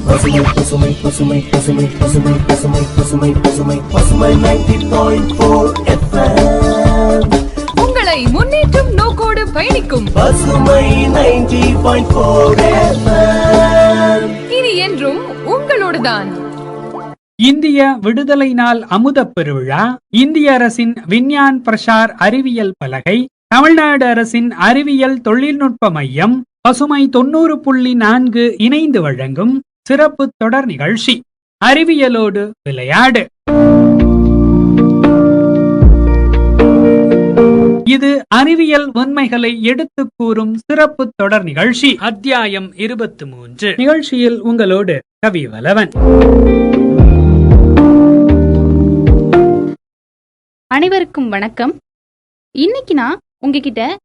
பசுமை பசுமை பசுமை பசுமை பசுமை பசுமை பசுமை பசுமை பசுமை 90.4 FM. உங்களை முன்னேற்றும் நோக்கோடு பயணிக்கும் பசுமை 90.4 FM. இனி என்றும் உங்களோடுதான். இந்திய விடுதலை நாள் அமுதப் பெருவிழா, இந்திய அரசின் விஞ்ஞான் பிரசார் அறிவியல் பலகை, தமிழ்நாடு அரசின் அறிவியல் தொழில்நுட்ப மையம், பசுமை 90.4 இணைந்து வழங்கும் சிறப்பு தொடர் நிகழ்ச்சி அறிவியலோடு விளையாடு. இது அறிவியல் உண்மைகளை எடுத்துக் கூறும் சிறப்பு தொடர் நிகழ்ச்சி. அத்தியாயம் 23. நிகழ்ச்சியில் உங்களோடு கவிவலவன். அனைவருக்கும் வணக்கம். இன்னைக்கு நான் உங்ககிட்ட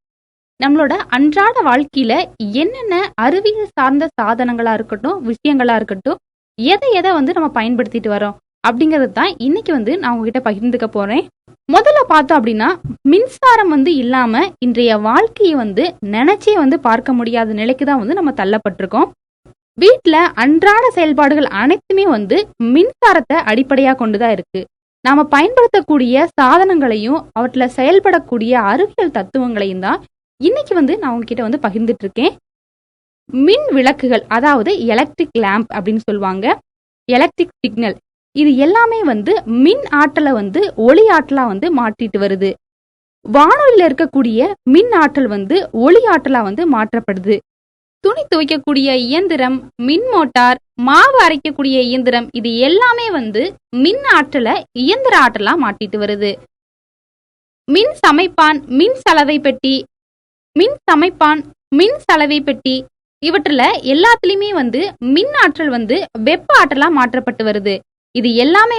நம்மளோட அன்றாட வாழ்க்கையில என்னென்ன அறிவியல் சார்ந்த சாதனங்களா இருக்கட்டும், விஷயங்களா இருக்கட்டும், எதை நம்ம பயன்படுத்திட்டு வரோம் அப்படிங்கிறது தான் இன்னைக்கு நான் உங்ககிட்ட பகிர்ந்துக்க போறேன். முதல்ல பார்த்தோம் அப்படின்னா, மின்சாரம் இல்லாம இன்றைய வாழ்க்கையை நினைச்சே பார்க்க முடியாத நிலைக்கு தான் நம்ம தள்ளப்பட்டிருக்கோம். வீட்டுல அன்றாட செயல்பாடுகள் அனைத்துமே மின்சாரத்தை அடிப்படையா கொண்டுதான் இருக்கு. நாம பயன்படுத்தக்கூடிய சாதனங்களையும் அவற்றில் செயல்படக்கூடிய அறிவியல் தத்துவங்களையும் தான் இன்னைக்கு நான் உங்ககிட்ட பகிர்ந்துட்டு இருக்கேன். மின் விளக்குகள், அதாவது எலக்ட்ரிக் லேம்ப் அப்படின்னு சொல்லுவாங்க, எலக்ட்ரிக் சிக்னல், இது எல்லாமே மின் ஆற்றலை ஒளி ஆற்றலா மாற்றிட்டு வருது. வானொலியில இருக்கக்கூடிய மின் ஆற்றல் ஒளி ஆற்றலா மாற்றப்படுது. துணி துவைக்கக்கூடிய இயந்திரம், மின் மோட்டார், மாவு அரைக்கக்கூடிய இயந்திரம், இது எல்லாமே மின் ஆற்றலை இயந்திர ஆற்றலா மாற்றிட்டு வருது. மின் சமைப்பான், மின் சலவை பெட்டி, மின் சலவை பெட்டி, இவற்றுல எல்லாத்துலயுமே மின் ஆற்றல் வெப்ப ஆற்றலா மாற்றப்பட்டு வருது. இது எல்லாமே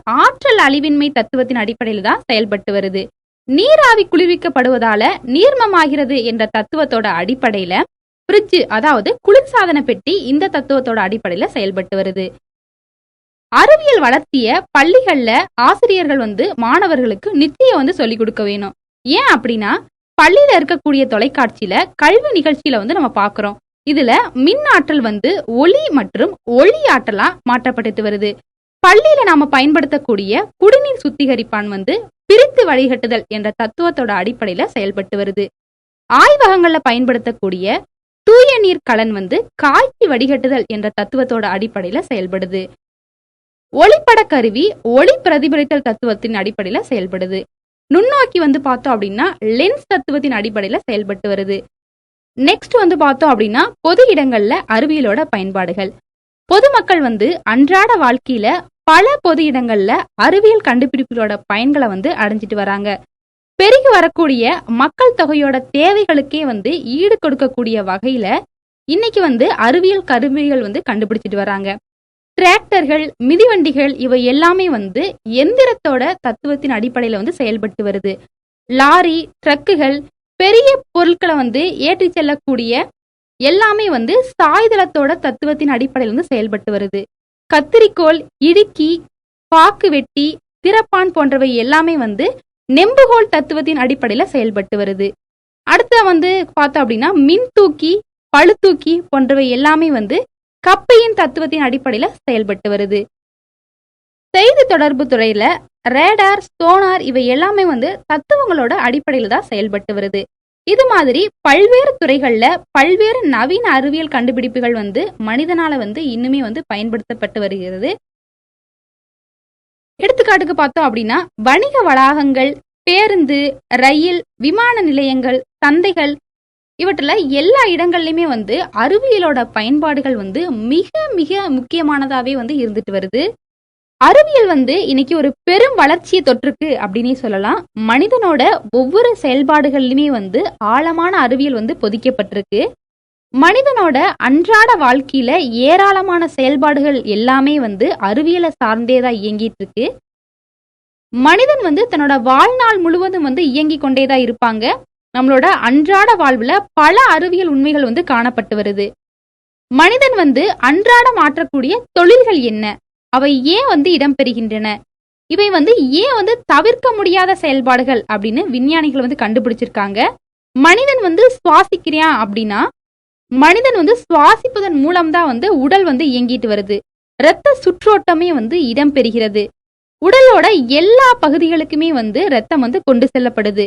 ஆற்றல் அழிவின்மை தத்துவத்தின் அடிப்படையில் தான் செயல்பட்டு வருது. நீராவி குளிர்விக்கப்படுவதால நீர்மமாகிறது என்ற தத்துவத்தோட அடிப்படையில ஃப்ரிட்ஜ், அதாவது குளிர்சாதன பெட்டி, இந்த தத்துவத்தோட அடிப்படையில செயல்பட்டு வருது. அறிவியல் வளர்த்திய பள்ளிகள்ல ஆசிரியர்கள் மாணவர்களுக்கு நித்திய சொல்லிக் கொடுக்க வேணும். ஏன் அப்படின்னா, பள்ளியில இருக்கக்கூடிய தொலைக்காட்சியில கல்வி நிகழ்ச்சியில நம்ம பாக்குறோம். இதுல மின் ஆற்றல் ஒளி மற்றும் ஒளி ஆற்றலா மாற்றப்பட்டு வருது. பள்ளியில நாம பயன்படுத்தக்கூடிய குடிநீர் சுத்திகரிப்பான் பிரித்து வழிகட்டுதல் என்ற தத்துவத்தோட அடிப்படையில செயல்பட்டு வருது. ஆய்வகங்கள்ல பயன்படுத்தக்கூடிய தூய நீர் கலன் காய்ச்சி வடிகட்டுதல் என்ற தத்துவத்தோட அடிப்படையில செயல்படுது. ஒளிப்பட கருவி ஒளி பிரதிபலித்தல் தத்துவத்தின் அடிப்படையில செயல்படுது. நுண்ணோக்கி பார்த்தோம் அப்படின்னா லென்ஸ் தத்துவத்தின் அடிப்படையில செயல்பட்டு வருது. நெக்ஸ்ட் பார்த்தோம் அப்படின்னா பொது இடங்கள்ல அறிவியலோட பயன்பாடுகள். பொதுமக்கள் அன்றாட வாழ்க்கையில பல பொது இடங்கள்ல அறிவியல் கண்டுபிடிப்புகளோட பயன்களை அடைஞ்சிட்டு வராங்க. பெருகி வரக்கூடிய மக்கள் தொகையோட தேவைகளுக்கே ஈடு கொடுக்கக்கூடிய வகையில இன்னைக்கு அறிவியல் கருவிகள் கண்டுபிடிச்சிட்டு வராங்க. டிராக்டர்கள், மிதிவண்டிகள், இவை எல்லாமே எந்திரத்தோட தத்துவத்தின் அடிப்படையில செயல்பட்டு வருது. லாரி, ட்ரக்குகள், பெரிய பொருட்களை ஏற்றி செல்லக்கூடிய எல்லாமே சாய்தளத்தோட தத்துவத்தின் அடிப்படையில செயல்பட்டு வருது. கத்திரிக்கோல், இடுக்கி, பாக்கு வெட்டி, திறப்பான் போன்றவை எல்லாமே நெம்புகோல் தத்துவத்தின் அடிப்படையில செயல்பட்டு வருது. அடுத்த பார்த்தோம் அப்படின்னா மின் தூக்கி, பழுத்தூக்கி போன்றவை எல்லாமே கப்பையின் தத்துவத்தின் அடிப்படையில செயல்பட்டு வருது. செய்தி தொடர்பு துறையில ரேடார், சோனார், இவை எல்லாமே தத்துவங்களோட அடிப்படையில தான் செயல்பட்டு வருது. இது மாதிரி பல்வேறு துறைகள்ல பல்வேறு நவீன அறிவியல் கண்டுபிடிப்புகள் மனிதனால இன்னுமே பயன்படுத்தப்பட்டு வருகிறது. எடுத்துக்காட்டுக்கு பார்த்தோம் அப்படின்னா, வணிக வளாகங்கள், பேருந்து, ரயில், விமான நிலையங்கள், சந்தைகள், இவற்றுல எல்லா இடங்கள்லயுமே அறிவியலோட பயன்பாடுகள் மிக மிக முக்கியமானதாவே இருந்துட்டு வருது. அறிவியல் இன்னைக்கு ஒரு பெரும் வளர்ச்சியை தொற்றுக்கு அப்படின்னே சொல்லலாம். மனிதனோட ஒவ்வொரு செயல்பாடுகள்லயுமே ஆழமான அறிவியல் பொதிக்கப்பட்டிருக்கு. மனிதனோட அன்றாட வாழ்க்கையில ஏராளமான செயல்பாடுகள் எல்லாமே அறிவியலை சார்ந்தேதான் இயங்கிட்டு இருக்கு. மனிதன் தன்னோட வாழ்நாள் முழுவதும் இயங்கி கொண்டேதான் இருப்பாங்க. நம்மளோட அன்றாட வாழ்வுல பல அறிவியல் உண்மைகள் காணப்பட்டு வருது. மனிதன் அன்றாட மாற்றக்கூடிய தொழில்கள் என்ன, அவை ஏன் இடம்பெறுகின்றன, இவை ஏன் தவிர்க்க முடியாத செயல்பாடுகள் அப்படின்னு விஞ்ஞானிகள் கண்டுபிடிச்சிருக்காங்க. மனிதன் சுவாசிக்கிறான் அப்படின்னா மனிதன் வந்து சுவாசிப்பதன் மூலம்தான் வந்து உடல் வந்து இயங்கிட்டு வருது. இரத்த சுற்றோட்டமே வந்து இடம் பெறுகிறது. உடலோட எல்லா பகுதிகளுக்குமே வந்து இரத்தம் வந்து கொண்டு செல்லப்படுது.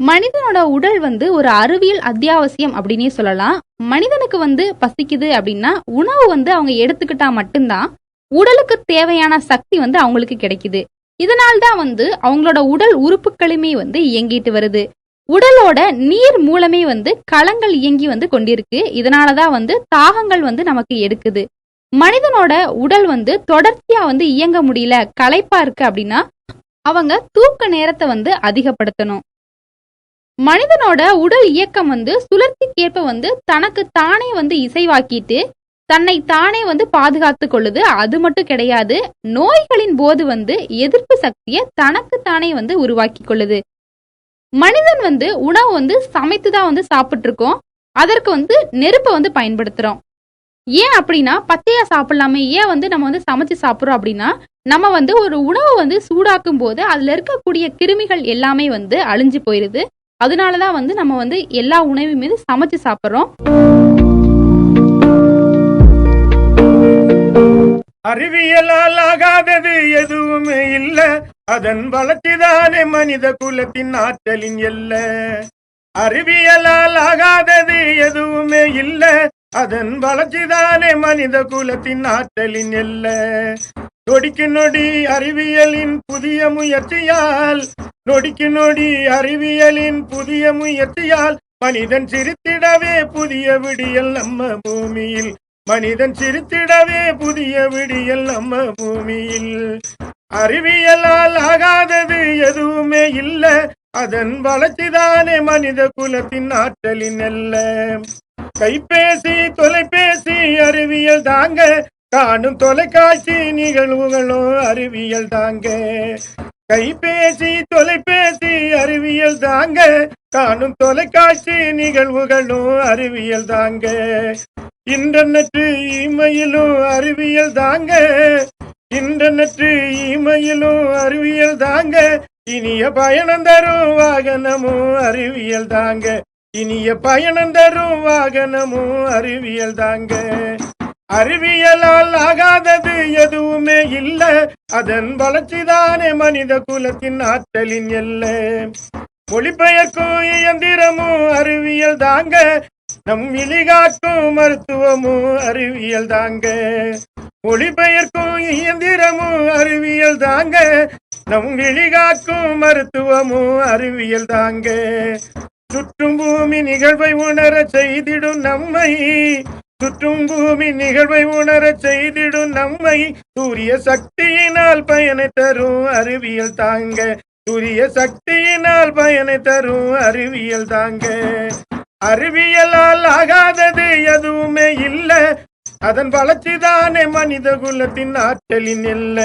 மனிதனோட உடல் வந்து ஒரு அறிவியல் அத்தியாவசியம் அப்படின்னே சொல்லலாம். மனிதனுக்கு வந்து பசிக்குது அப்படின்னா உணவு வந்து அவங்க எடுத்துக்கிட்டா மட்டும்தான் உடலுக்கு தேவையான சக்தி வந்து அவங்களுக்கு கிடைக்குது. இதனால்தான் வந்து அவங்களோட உடல் உறுப்புகளுமே வந்து இயங்கிட்டு வருது. உடலோட நீர் மூலமே வந்து களங்கள் இயங்கி வந்து கொண்டிருக்கு. இதனாலதான் வந்து தாகங்கள் வந்து நமக்கு எடுக்குது. மனிதனோட உடல் வந்து தொடர்ச்சியா வந்து இயங்க முடியல, களைப்பா இருக்கு அப்படின்னா அவங்க தூக்க நேரத்தை வந்து அதிகப்படுத்தணும். மனிதனோட உடல் இயக்கம் வந்து சுழற்சிக்கேற்ப வந்து தனக்கு தானே வந்து இசைவாக்கிட்டு தன்னை தானே வந்து பாதுகாத்து கொள்ளுது. அது மட்டும் கிடையாது, நோய்களின் போது வந்து எதிர்ப்பு சக்தியை தனக்கு தானே வந்து உருவாக்கி கொள்ளுது. மனிதன் வந்து உணவு வந்து சமைத்துதான் வந்து சாப்பிட்டு இருக்கோம். அதற்கு வந்து நெருப்பை வந்து பயன்படுத்துறோம். ஏன் அப்படின்னா பச்சையா சாப்பிடலாமே, ஏன் வந்து நம்ம வந்து சமைச்சு சாப்பிட்றோம் அப்படின்னா நம்ம வந்து ஒரு உணவு வந்து சூடாக்கும் போது அதுல இருக்கக்கூடிய கிருமிகள் எல்லாமே வந்து அழிஞ்சு போயிருது. அதனாலதான் வந்து நம்ம வந்து எல்லா உணவுமே சமைச்சு சாப்பிட்றோம். அறிவியலால் ஆகாதது எதுவுமே இல்ல, அதன் வளர்ச்சிதானே மனித குலத்தின் ஆற்றலின் எல்ல. அறிவியலால் ஆகாதது எதுவுமே இல்ல, அதன் வளர்ச்சிதானே மனித குலத்தின் ஆற்றலின் எல்ல. நொடிக்கு நொடி அறிவியலின் புதிய முயற்சியால், நொடிக்கு நொடி அறிவியலின் புதிய முயற்சியால் மனிதன் சிரித்திடவே புதிய விடியல் நம்ம பூமியில். மனிதன் சிரித்திடவே புதிய விடியல் நம்ம பூமியில். அறிவியலால் ஆகாதது எதுவுமே இல்ல, அதன் வளர்ச்சிதானே மனித குலத்தின் ஆற்றலின் அல்ல. கைபேசி தொலைபேசி அறிவியல் தாங்க, காணும் தொலைக்காட்சி நிகழ்வுகளும் அறிவியல் தாங்க. கைபேசி தொலைபேசி அறிவியல் தாங்க, காணும் தொலைக்காட்சி நிகழ்வுகளும் அறிவியல் தாங்க. இன்டர்நெட் இமெயிலும் அறிவியல் தாங்க, இன்டர்நெட் இமெயிலும் அறிவியல் தாங்க. இனிய பயணம் தரும் வாகனமும் அறிவியல் தாங்க, இனிய பயணம் தரும் வாகனமும் அறிவியல் தாங்க. அறிவியலால் ஆகாதது எதுவுமே இல்ல, அதன் வளர்ச்சிதானே மனித குலத்தின் ஆற்றலின் எல்ல. மொழிபெயர்க்கும் இயந்திரமும் அறிவியல் தாங்க, நம் விழிகாட்டும் மருத்துவமும் அறிவியல் தாங்க. மொழிபெயர்க்கும் இயந்திரமும் அறிவியல் தாங்க, நம் விழிகாக்கும் மருத்துவமும் அறிவியல் தாங்க. சுற்றும் பூமி நிகழ்வை உணர செய்திடும் நம்மை, சுற்றும் பூமி நிகழ்வை உணர செய்திடும் நம்மை சூரிய சக்தியினால் பயனை தரும் அறிவியல் தாங்க, சூரிய சக்தியினால் பயனை தரும் அறிவியல் தாங்க. அறிவியலால் ஆகாதது எதுவுமே இல்ல, அதன் வளர்ச்சிதானே மனித குலத்தின் ஆற்றலின் எல்ல.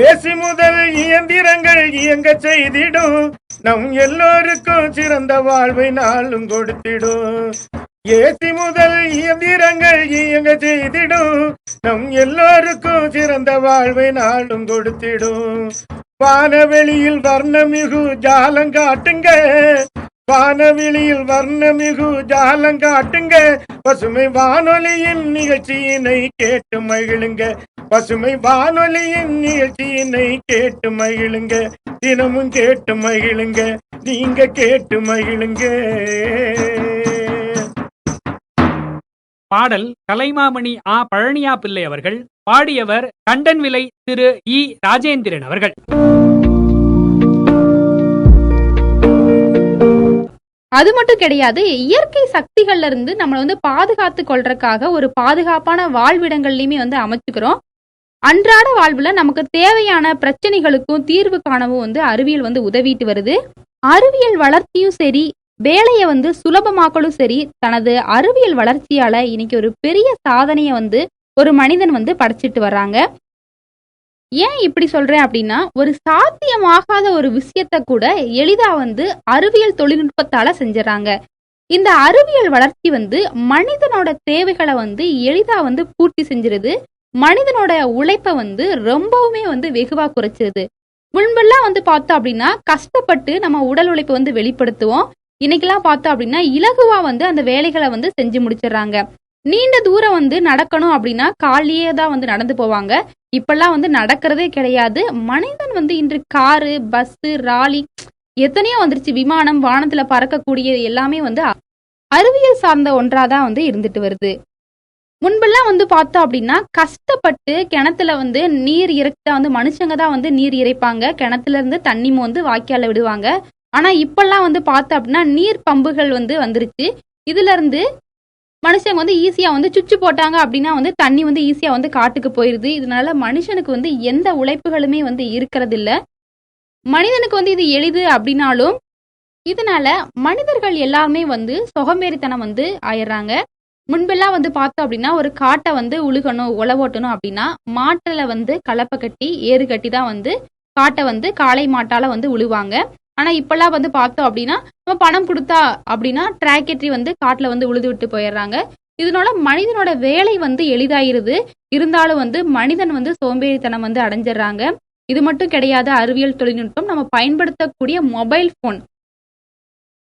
ஏசி முதல் இயந்திரங்கள் இயங்க செய்திடும், நம் எல்லோருக்கும் சிறந்த வாழ்வை நாளும் கொடுத்திடும். ஏசி முதல் இயந்திரங்கள் இயங்க செய்திடும், நம் எல்லோருக்கும் சிறந்த வாழ்வை நாளும் கொடுத்திடும். வானவெளியில் வர்ணமிகு ஜாலங்காட்டுங்க, வானவெளியில் வர்ணமிகு ஜாலங்காட்டுங்க. பசுமை வானொலியின் நிகழ்ச்சியினை கேட்டு மகிழுங்க, பசுமை வானொலியின் நிகழ்ச்சியினை கேட்டு மகிழுங்க. தினமும் கேட்டு மகிழுங்க, நீங்க கேட்டு மகிழுங்க. பாடல் கலைமாமணி ஆ பழனியா பிள்ளை அவர்கள் பாடியவர் கண்டன்விலை திரு இ ராஜேந்திரன் அவர்கள். அது மட்டும் கிடையாது, இயற்கை சக்திகள்ல இருந்து நம்மளை வந்து பாதுகாத்து கொள்றதுக்காக ஒரு பாதுகாப்பான வாழ்விடங்கள்லயுமே வந்து அமைச்சுக்கிறோம். அன்றாட வாழ்வுல நமக்கு தேவையான பிரச்சனைகளுக்கும் தீர்வு காணவும் வந்து அறிவியல் வந்து உதவிட்டு வருது. அறிவியல் வளர்ச்சியும் சரி, வேலையை வந்து சுலபமாக்கலும் சரி, தனது அறிவியல் வளர்ச்சியால இன்னைக்கு ஒரு பெரிய சாதனையை வந்து ஒரு மனிதன் வந்து படைச்சிட்டு வர்றாங்க. ஏன் இப்படி சொல்றேன் அப்படின்னா, ஒரு சாத்தியமாகாத ஒரு விஷயத்த கூட எளிதா வந்து அறிவியல் தொழில்நுட்பத்தால செஞ்சுறாங்க. இந்த அறிவியல் வளர்ச்சி வந்து மனிதனோட தேவைகளை வந்து எளிதா வந்து பூர்த்தி செஞ்சிருது. மனிதனோட உழைப்பை வந்து ரொம்பவுமே வந்து வெகுவா குறைச்சிருது. முன்பெல்லாம் வந்து பார்த்தோம் அப்படின்னா கஷ்டப்பட்டு நம்ம உடல் உழைப்பை வந்து வெளிப்படுத்துவோம். இன்னைக்கெல்லாம் பார்த்தோம் அப்படின்னா இலகுவா வந்து அந்த வேலைகளை வந்து செஞ்சு முடிச்சிடுறாங்க. நீண்ட தூரம் வந்து நடக்கணும் அப்படின்னா காலையே தான் வந்து நடந்து போவாங்க. இப்பெல்லாம் வந்து நடக்கிறதே கிடையாது. மனிதன் வந்து இன்று காரு, பஸ், ராலி எத்தனையோ வந்துருச்சு. விமானம், வானத்துல பறக்கக்கூடிய எல்லாமே வந்து அறிவியல் சார்ந்த ஒன்றாதான் வந்து இருந்துட்டு வருது. முன்பெல்லாம் வந்து பார்த்தோம் அப்படின்னா கஷ்டப்பட்டு கிணத்துல வந்து நீர் இறைச்சா வந்து மனுஷங்க தான் வந்து நீர் இறைப்பாங்க. கிணத்துல இருந்து தண்ணி வந்து வாய்க்கால விடுவாங்க. ஆனா இப்பெல்லாம் வந்து பார்த்தோம் அப்படின்னா நீர் பம்புகள் வந்து வந்துருச்சு. இதுல இருந்து மனுஷங்க வந்து ஈஸியா வந்து சுவிட்ச் போட்டாங்க அப்படின்னா வந்து தண்ணி வந்து ஈஸியா வந்து காட்டுக்கு போயிருது. இதனால மனுஷனுக்கு வந்து எந்த உழைப்புகளுமே வந்து இருக்கிறது இல்ல. மனிதனுக்கு வந்து இது எளிது அப்படின்னாலும் இதனால மனிதர்கள் எல்லாருமே வந்து சோம்பேறித்தனம் வந்து ஆயிடுறாங்க. முன்பெல்லாம் வந்து பார்த்தோம் அப்படின்னா ஒரு காட்டை வந்து உழுகணும், உழவோட்டணும் அப்படின்னா மாட்டுல வந்து கலப்பை கட்டி ஏறு கட்டி தான் வந்து காட்டை வந்து காளை மாட்டால வந்து உழுவாங்க. ஆனா இப்பெல்லாம் வந்து பார்த்தோம் அப்படின்னா நம்ம பணம் கொடுத்தா அப்படின்னா டிராக்டரி வந்து காட்டுல வந்து உழுது விட்டு போயிடுறாங்க. இதனால மனிதனோட வேலை வந்து எளிதாயிருது. இருந்தாலும் வந்து மனிதன் வந்து சோம்பேறித்தனம் வந்து அடைஞ்சிடறாங்க. இது மட்டும் கிடையாது. அறிவியல் தொழில்நுட்பம் நம்ம பயன்படுத்தக்கூடிய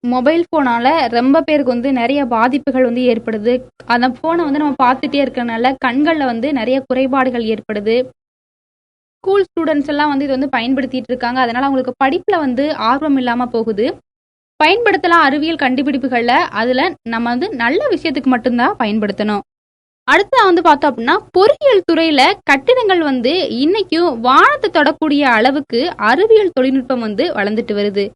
மொபைல் ஃபோனால ரொம்ப பேருக்கு வந்து நிறைய பாதிப்புகள் வந்து ஏற்படுது. அந்த ஃபோனை வந்து நம்ம பார்த்துட்டே இருக்கறனால கண்களில் வந்து நிறைய குறைபாடுகள் ஏற்படுது. ஸ்கூல் ஸ்டூடெண்ட்ஸ் எல்லாம் வந்து இது வந்து பயன்படுத்திட்டு இருக்காங்க. அதனால அவங்களுக்கு படிப்புல வந்து ஆர்வம் இல்லாம போகுது. பயன்படுத்தலாம் அறிவியல் கண்டுபிடிப்புகள்ல, அதுல நம்ம வந்து நல்ல விஷயத்துக்கு மட்டும்தான் பயன்படுத்தணும். அடுத்து வந்து பார்த்தோம் அப்படின்னா பொறியியல் துறையில கட்டிடங்கள் வந்து இன்னைக்கும் வானத்தை தொடக்கூடிய அளவுக்கு அறிவியல் தொழில்நுட்பம் வந்து வளர்ந்துட்டு வருது.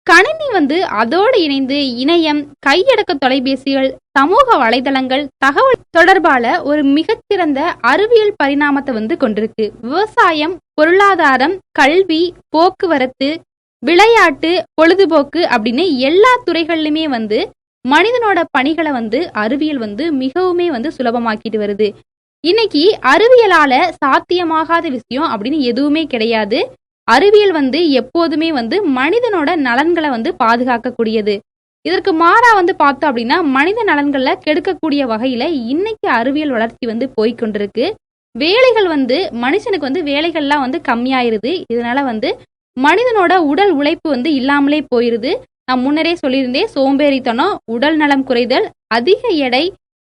கணினி வந்து அதோடு இணைந்து இணையம், கையடக்க தொலைபேசிகள், சமூக வலைதளங்கள், தகவல் தொடர்பால ஒரு மிகச்சிறந்த அறிவியல் பரிணாமத்தை வந்து கொண்டிருக்கு. விவசாயம், பொருளாதாரம், கல்வி, போக்குவரத்து, விளையாட்டு, பொழுதுபோக்கு அப்படின்னு எல்லா துறைகள்லையுமே வந்து மனிதனோட பணிகளை வந்து அறிவியல் வந்து மிகவுமே வந்து சுலபமாக்கிட்டு வருது. இன்னைக்கு அறிவியலால சாத்தியமாகாத விஷயம் அப்படின்னு எதுவுமே கிடையாது. அறிவியல் வந்து எப்போதுமே வந்து மனிதனோட நலன்களை வந்து பாதுகாக்கக்கூடியது. இதற்கு மாறா வந்து பார்த்தோம் அப்படின்னா மனித நலன்களை கெடுக்கக்கூடிய வகையில இன்னைக்கு அறிவியல் வளர்ச்சி வந்து போய்கொண்டிருக்கு. வேலைகள் வந்து மனுஷனுக்கு வந்து வேலைகள்லாம் வந்து கம்மியாயிருது. இதனால வந்து மனிதனோட உடல் உழைப்பு வந்து இல்லாமலே போயிருது. நான் முன்னரே சொல்லியிருந்தேன், சோம்பேறித்தனம், உடல் நலம் குறைதல், அதிக எடை,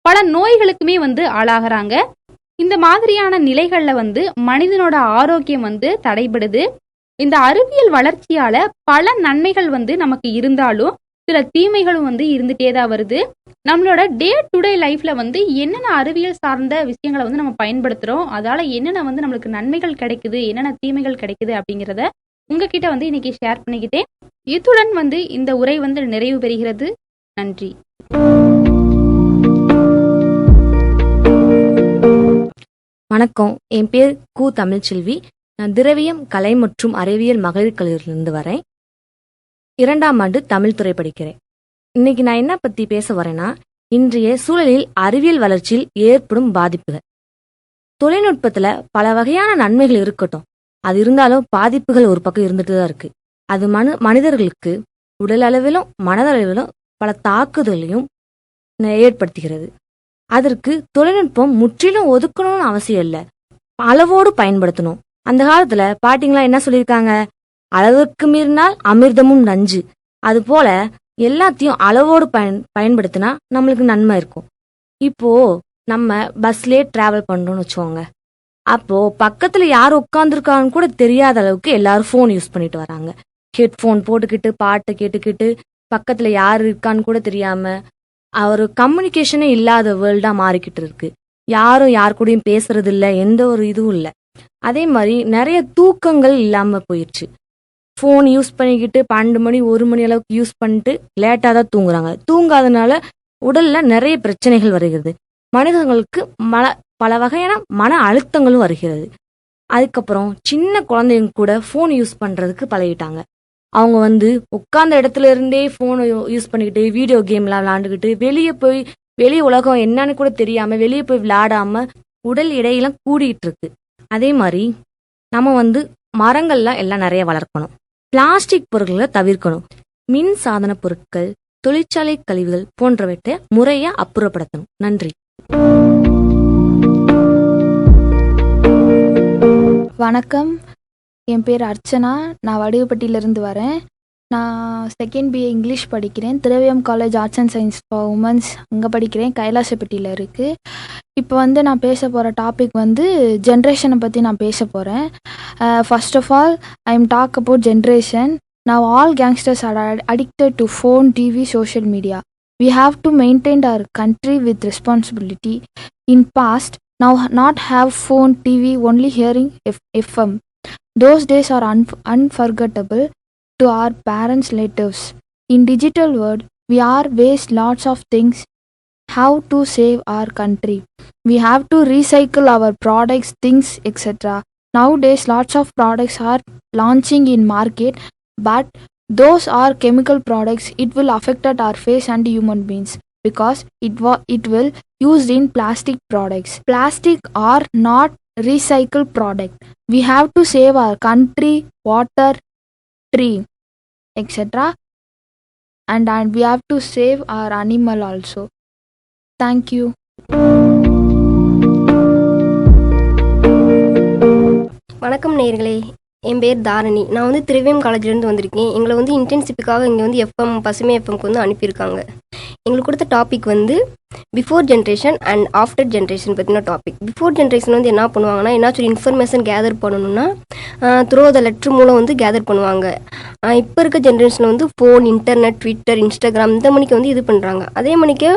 பல நோய்களுக்குமே வந்து ஆளாகிறாங்க. இந்த மாதிரியான நிலைகள்ல வந்து மனிதனோட ஆரோக்கியம் வந்து தடைபடுது. இந்த அறிவியல் வளர்ச்சியால பல நன்மைகள் வந்து நமக்கு இருந்தாலும் சில தீமைகளும் வந்து இருந்துட்டே தான் வருது. நம்மளோட டே டு டே லைஃப்ல வந்து என்னென்ன அறிவியல் சார்ந்த விஷயங்களை வந்து நம்ம பயன்படுத்துறோம், அதால என்னென்ன வந்து நம்மளுக்கு நன்மைகள் கிடைக்குது, என்னென்ன தீமைகள் கிடைக்குது அப்படிங்கிறத உங்ககிட்ட வந்து இன்னைக்கு ஷேர் பண்ணிக்கிட்டேன். இத்துடன் வந்து இந்த உரை வந்து நிறைவு பெறுகிறது. நன்றி. வணக்கம், என் பேர் கு தமிழ்ச்செல்வி. நான் திரவியம் கலை மற்றும் அறிவியல் மகளிர் கல்லூரியிலிருந்து வரேன். 2ஆம் ஆண்டு தமிழ் துறை படிக்கிறேன். இன்னைக்கு நான் என்ன பத்தி பேச வரேன்னா, இன்றைய சூழலில் அறிவியல் வளர்ச்சியில் ஏற்படும் பாதிப்புகள். தொழில்நுட்பத்துல பல வகையான நன்மைகள் இருக்கட்டும், அது இருந்தாலும் பாதிப்புகள் ஒரு பக்கம் இருந்துட்டு தான் இருக்கு. அது மனிதர்களுக்கு உடல் அளவிலும் மனதளவிலும் பல தாக்குதலையும் ஏற்படுத்துகிறது. அதற்கு தொழில்நுட்பம் முற்றிலும் ஒதுக்கணும்னு அவசியம் இல்லை, அளவோடு பயன்படுத்தணும். அந்த காலத்துல பாட்டிங்களா என்ன சொல்லியிருக்காங்க, அளவுக்கு மீறினால் அமிர்தமும் நஞ்சு. அது போல எல்லாத்தையும் அளவோடு பயன்படுத்தினா நம்மளுக்கு நன்மை இருக்கும். இப்போ நம்ம பஸ்லயே டிராவல் பண்றோம்னு வச்சுக்கோங்க, அப்போ பக்கத்துல யார் உட்காந்துருக்கான்னு கூட தெரியாத அளவுக்கு எல்லாரும் போன் யூஸ் பண்ணிட்டு வராங்க. ஹெட்போன் போட்டுக்கிட்டு பாட்டு கேட்டுக்கிட்டு பக்கத்துல யாரு இருக்கான்னு கூட தெரியாம ஒரு கம்யூனிகேஷனே இல்லாத வேர்ல்டா மாறிக்கிட்டு இருக்கு. யாரும் யார் கூடயும் பேசுறது இல்ல, எந்த ஒரு இதுவும் இல்ல. அதே மாதிரி நிறைய தூக்கங்கள் இல்லாம போயிடுச்சு. போன் யூஸ் பண்ணிக்கிட்டு 12 மணி 1 மணி அளவுக்கு யூஸ் பண்ணிட்டு லேட்டா தான் தூங்குறாங்க. தூங்காதனால உடல்ல நிறைய பிரச்சனைகள் வருகிறது. மனிதர்களுக்கு பல வகையான மன அழுத்தங்களும் வருகிறது. அதுக்கப்புறம் சின்ன குழந்தைங்க கூட போன் யூஸ் பண்றதுக்கு பழகிட்டாங்க. அவங்க வந்து உட்கார்ந்த இடத்துல இருந்தே போனை யூஸ் பண்ணிக்கிட்டு வீடியோ கேம்லாம் விளையாண்டுக்கிட்டு வெளியே உலகம் என்னன்னு கூட தெரியாம வெளியே போய் விளையாடாம உடல் எடையெல்லாம் கூடிட்டு இருக்கு. அதே மாதிரி நம்ம வந்து மரங்கள்லாம் எல்லாம் நிறைய வளர்க்கணும். பிளாஸ்டிக் பொருட்களை தவிர்க்கணும். மின் சாதன பொருட்கள், தொழிற்சாலை கழிவுகள் போன்றவற்றை முறையா அப்புறப்படுத்தணும். நன்றி. வணக்கம், என் பேர் அர்ச்சனா. நான் வடுகப்பட்டியிலிருந்து வரேன். நான் செகண்ட் பிஏ இங்கிலீஷ் படிக்கிறேன். திரவியம் college arts and science for women's அங்கே படிக்கிறேன். கைலாசப்பட்டியில் இருக்குது. இப்போ நான் பேச போகிற டாபிக் ஜென்ரேஷனை பற்றி நான் பேச போகிறேன். First of all I am talk about generation. Now all gangsters are addicted to phone, TV, social media. We have to maintain our country with responsibility. In past, now not have phone, TV, only hearing FM. Those days are unforgettable to our parents' relatives. In digital world, we are waste lots of things. How to save our country? We have to recycle our products, things, etc. Nowadays, lots of products are launching in market, but those are chemical products. It will affect our face and human beings because it will used in plastic products. Plastic are not recycled product. We have to save our country, water, tree, etc. and we have to save our animal also. Thank you. வணக்கம் நேயர்களே, என் பேர் தாரணி. நான் திரவியம் காலேஜ்லேருந்து வந்திருக்கேன். எங்களை இன்டர்ன்ஷிப்புக்காக இங்கே FM பசுமை எஃப்எம்க்கு அனுப்பியிருக்காங்க. எங்களுக்கு கொடுத்த topic before generation and after generation பற்றின டாபிக். பிஃபோர் ஜென்ரேஷன் என்ன பண்ணுவாங்கன்னா, என்னாச்சும் இன்ஃபர்மேஷன் கேதர் பண்ணணும்னா த்ரூ த லெட்ரு மூலம் கேதர் பண்ணுவாங்க. இப்போ இருக்க ஜென்ரேஷனில் ஃபோன், இன்டர்நெட், ட்விட்டர், இன்ஸ்டாகிராம் இந்த மணிக்கு இது பண்ணுறாங்க. அதே மணிக்கு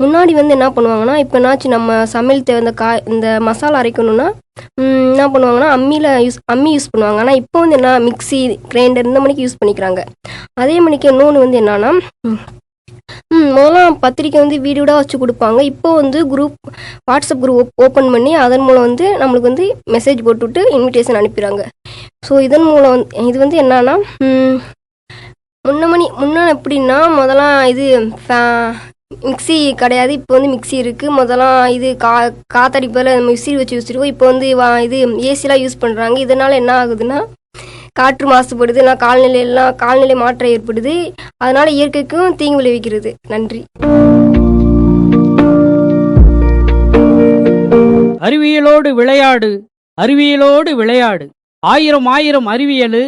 முன்னாடி என்ன பண்ணுவாங்கன்னா, இப்போ என்னாச்சு நம்ம சமையல் தேவை இந்த மசாலா அரைக்கணும்னா என்ன பண்ணுவாங்கன்னா அம்மி யூஸ் பண்ணுவாங்க. ஆனால் இப்போ என்ன மிக்சி, கிரைண்டர் இந்த மணிக்கு யூஸ் பண்ணிக்கிறாங்க. அதே மணிக்கு இன்னொன்று என்னன்னா, முதலாம் பத்திரிக்கை வீடியோட வச்சு கொடுப்பாங்க. இப்போ வாட்ஸ்அப் குரூப் ஓப்பன் பண்ணி அதன் மூலம் நம்மளுக்கு மெசேஜ் போட்டுவிட்டு இன்விடேஷன் அனுப்பிடுறாங்க. ஸோ இதன் மூலம் இது என்னன்னா, முன்ன எப்படின்னா முதலாம் மிக்சி கிடையாது. இப்போ மிக்சி இருக்குது. முதலாம் காத்தடிப்பில் நம்ம விசிறி வச்சு யூஸ் இப்போ ஏசிலாம் யூஸ் பண்ணுறாங்க. இதனால் என்ன ஆகுதுன்னா, காற்று மாசுபடுது, கால்நிலை மாற்றம் ஏற்படுது. அதனால் இயற்கைக்கும் தீங்கு விளைவிக்கிறது. நன்றி. அறிவியலோடு விளையாடு, அறிவியலோடு விளையாடு. ஆயிரம் ஆயிரம் அறிவியலு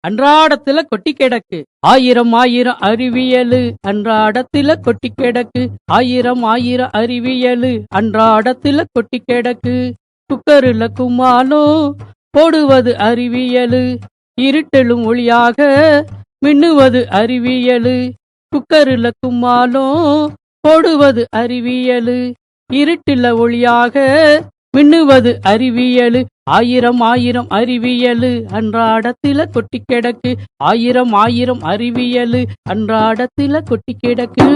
அன்றாடத்துல கொட்டி கிடக்கு. ஆயிரம் ஆயிரம் அறிவியலு அன்றாடத்துல கொட்டி கிடக்கு. ஆயிரம் ஆயிரம் அறிவியலு அன்றாடத்துல கொட்டி கிடக்கு. குக்கருல கும்மாலும் போடுவது அறிவியலு, இருட்டலும் ஒளியாக மின்னுவது அறிவியலு. குக்கருல கும்மாலும் போடுவது அறிவியலு, இருட்டுல ஒளியாக மின்னுவது அறிவியலு. ஆயிரம் ஆயிரம் அறிவியலு அன்றாடத்தில கொட்டி கிடக்கு. ஆயிரம் ஆயிரம் அறிவியலு அன்றாடத்தில கொட்டி கிடக்கு.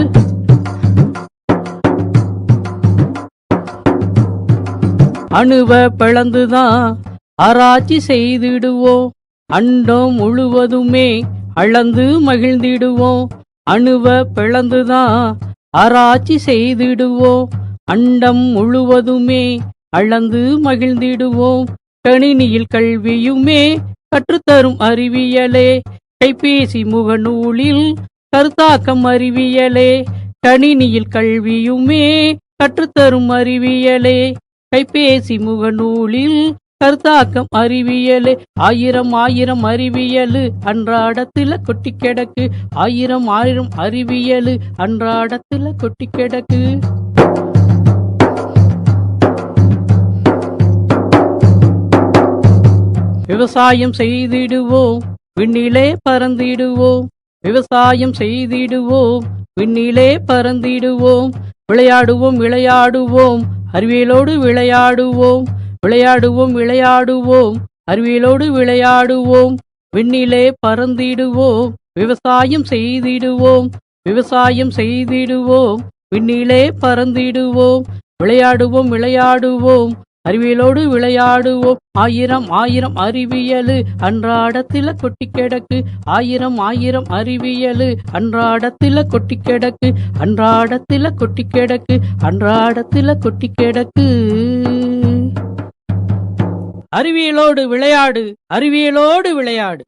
அணுவ பிளந்துதான் ஆராய்ச்சி செய்திடுவோம், அண்டம் முழுவதுமே அளந்து மகிழ்ந்திடுவோம். அணுவ பிளந்துதான் ஆராய்ச்சி செய்திடுவோம், அண்டம் முழுவதுமே அளந்து மகிழ்ந்திடுவோம். கணினியில் கல்வியுமே கற்றுத்தரும் அறிவியலே, கைபேசி முகநூலில் கருத்தாக்கம் அறிவியலே. கணினியில் கல்வியுமே கற்றுத்தரும் அறிவியலே, கைபேசி முகநூலில் கருத்தாக்கம் அறிவியலே. ஆயிரம் ஆயிரம் அறிவியலு அன்றாடத்துல கொட்டி கிடக்கு. ஆயிரம் ஆயிரம் அறிவியலு அன்றாடத்துல கொட்டி கிடக்கு. விவசாயம் செய்திடுவோம், விண்ணிலே பறந்திடுவோம். விவசாயம் செய்திடுவோம், விண்ணிலே பறந்திடுவோம். விளையாடுவோம் விளையாடுவோம், அறிவியலோடு விளையாடுவோம். விளையாடுவோம் விளையாடுவோம், அறிவியலோடு விளையாடுவோம். விண்ணிலே பறந்திடுவோம், விவசாயம் செய்திடுவோம். விவசாயம் செய்திடுவோம், விண்ணிலே பறந்திடுவோம். விளையாடுவோம் விளையாடுவோம், அறிவியலோடு விளையாடுவோம். ஆயிரம் ஆயிரம் அறிவியலு அன்றாடத்தில கொட்டி கிடக்கு. ஆயிரம் ஆயிரம் அறிவியலு அன்றாடத்தில கொட்டி கிடக்கு. அன்றாடத்தில கொட்டி கிடக்கு. அன்றாடத்தில கொட்டி கிடக்கு. அறிவியலோடு விளையாடு, அறிவியலோடு விளையாடு.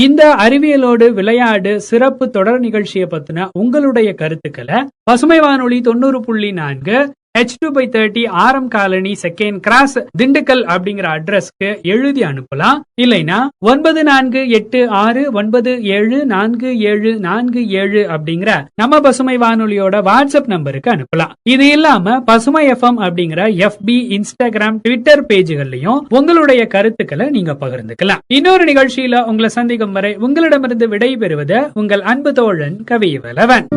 இந்த அறிவியலோடு விளையாடு சிறப்பு தொடர் நிகழ்ச்சியை பத்தின உங்களுடைய கருத்துக்களை பசுமை வானொலி 90.4 H2/30 ஆரம் காலனி செகண்ட் கிராஸ் திண்டுக்கல் அப்படிங்கிற அட்ரஸ்க்கு எழுதி அனுப்பலாம். இல்லைன்னா 9486974747 அப்படிங்கிற நம்ம பசுமை வானொலியோட வாட்ஸ்அப் நம்பருக்கு அனுப்பலாம். இது இல்லாம பசுமை எஃப்எம் அப்படிங்கிற FB, இன்ஸ்டாகிராம், ட்விட்டர் பேஜுகள்லயும் உங்களுடைய கருத்துக்களை நீங்க பகிர்ந்துக்கலாம். இன்னொரு நிகழ்ச்சியில உங்களை சந்திக்கும் வரை உங்களிடமிருந்து விடை பெறுவது உங்கள் அன்பு தோழன் கவிவலவன்.